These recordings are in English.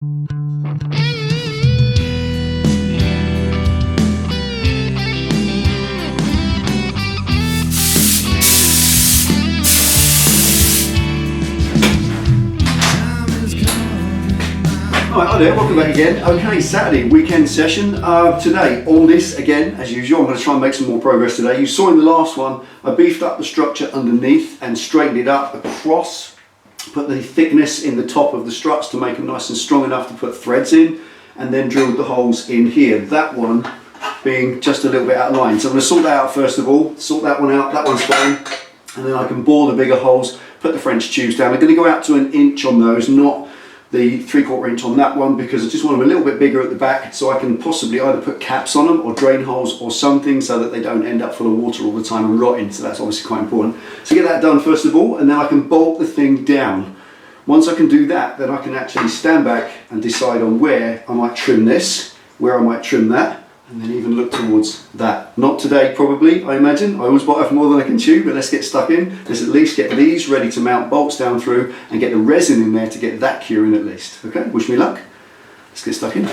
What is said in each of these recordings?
Hi there, welcome back again. Okay, Saturday weekend session. Today, all this again, as usual, I'm going to try and make some more progress today. You saw in the last one, I beefed up the structure underneath and straightened it up across, put the thickness in the top of the struts to make them nice and strong enough to put threads in, and then drilled the holes in here. That one being just a little bit out of line. So I'm going to sort that out first of all, sort that one out, that one's fine, and then I can bore the bigger holes, put the French tubes down. I'm going to go out to 1 inch on those, not the 3/4 inch on that one, because I just want them a little bit bigger at the back so I can possibly either put caps on them or drain holes or something so that they don't end up full of water all the time and rotting. So that's obviously quite important. So get that done first of all, and then I can bolt the thing down. Once I can do that, then I can actually stand back and decide on where I might trim this, where I might trim that, and then even look towards that. Not today probably, I imagine. I always bite off more than I can chew, but let's get stuck in. Let's at least get these ready to mount bolts down through and get the resin in there to get that curing at least. Okay, wish me luck. Let's get stuck in.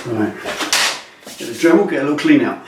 Right, get the Dremel, get a little clean out.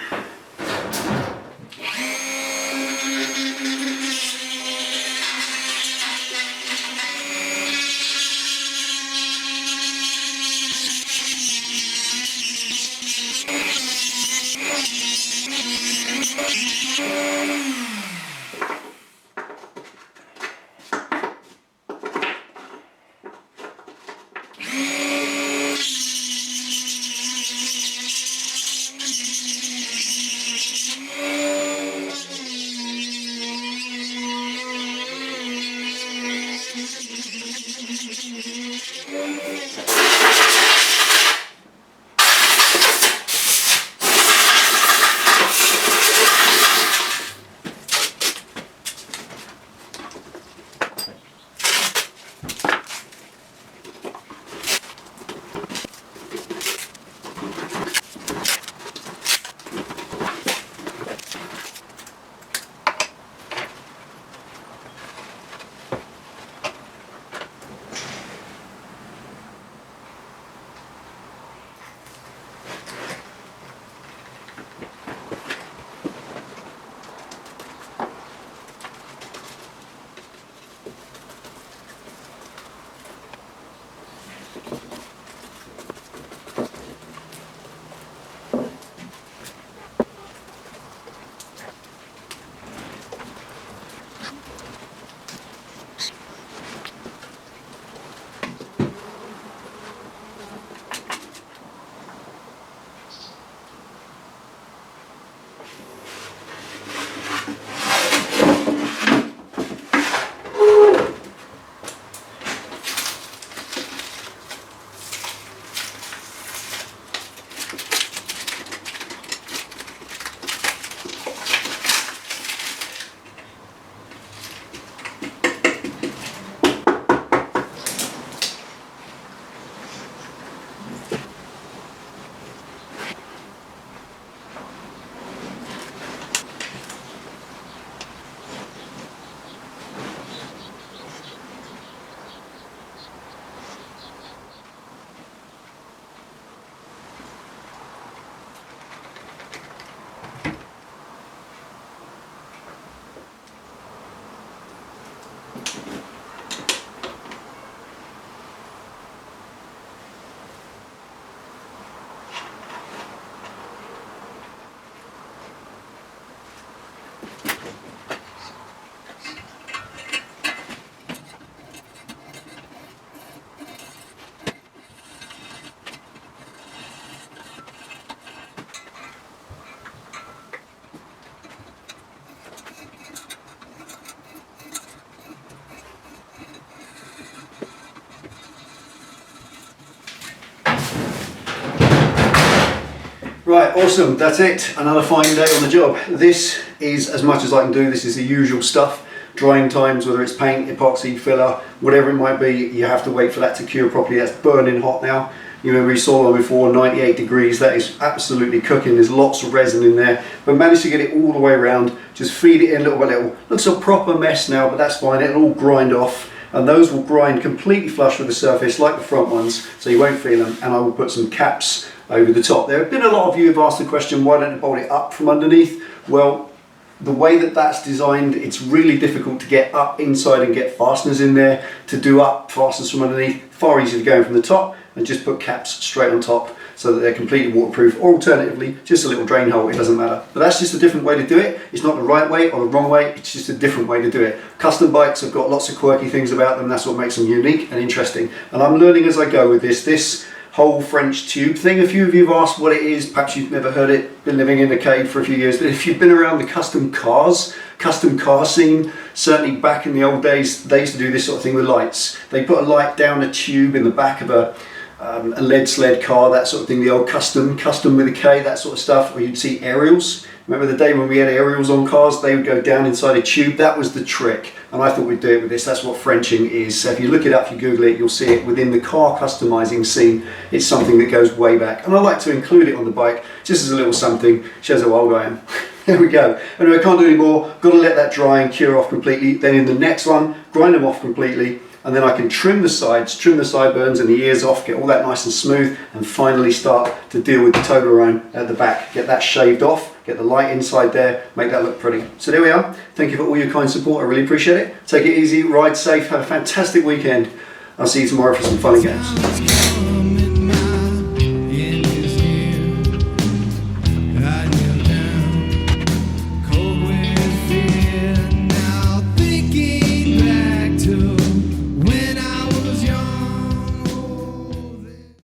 Right, awesome, that's it. Another fine day on the job. This is as much as I can do. This is the usual stuff. Drying times, whether it's paint, epoxy, filler, whatever it might be, you have to wait for that to cure properly. That's burning hot now. You remember we saw one before, 98 degrees. That is absolutely cooking. There's lots of resin in there, but managed to get it all the way around. Just feed it in little by little. Looks a proper mess now, but that's fine. It'll all grind off, and those will grind completely flush with the surface like the front ones, so you won't feel them. And I will put some caps over the top. There have been a lot of you who've asked the question, why don't you bolt it up from underneath? Well, the way that that's designed, it's really difficult to get up inside and get fasteners in there. To do up fasteners from underneath, far easier to go in from the top and just put caps straight on top so that they're completely waterproof, or alternatively, just a little drain hole, it doesn't matter. But that's just a different way to do it. It's not the right way or the wrong way, it's just a different way to do it. Custom bikes have got lots of quirky things about them, that's what makes them unique and interesting. And I'm learning as I go with this whole French tube thing. A few of you have asked what it is, perhaps you've never heard it, been living in a cave for a few years, but if you've been around the custom car scene, certainly back in the old days, they used to do this sort of thing with lights. They put a light down a tube in the back of a lead sled car, that sort of thing, the old custom with a K, that sort of stuff, or you'd see aerials. Remember the day when we had aerials on cars, they would go down inside a tube? That was the trick, and I thought we'd do it with this. That's what Frenching is. So if you look it up, if you Google it, you'll see it within the car customizing scene. It's something that goes way back, and I like to include it on the bike just as a little something, shows how old I am. There we go. Anyway, I can't do any more, got to let that dry and cure off completely. Then in the next one, grind them off completely, and then I can trim the sides, trim the sideburns and the ears off, get all that nice and smooth, and finally start to deal with the Toblerone at the back. Get that shaved off, get the light inside there, make that look pretty. So there we are. Thank you for all your kind support, I really appreciate it. Take it easy, ride safe, have a fantastic weekend. I'll see you tomorrow for some fun and games.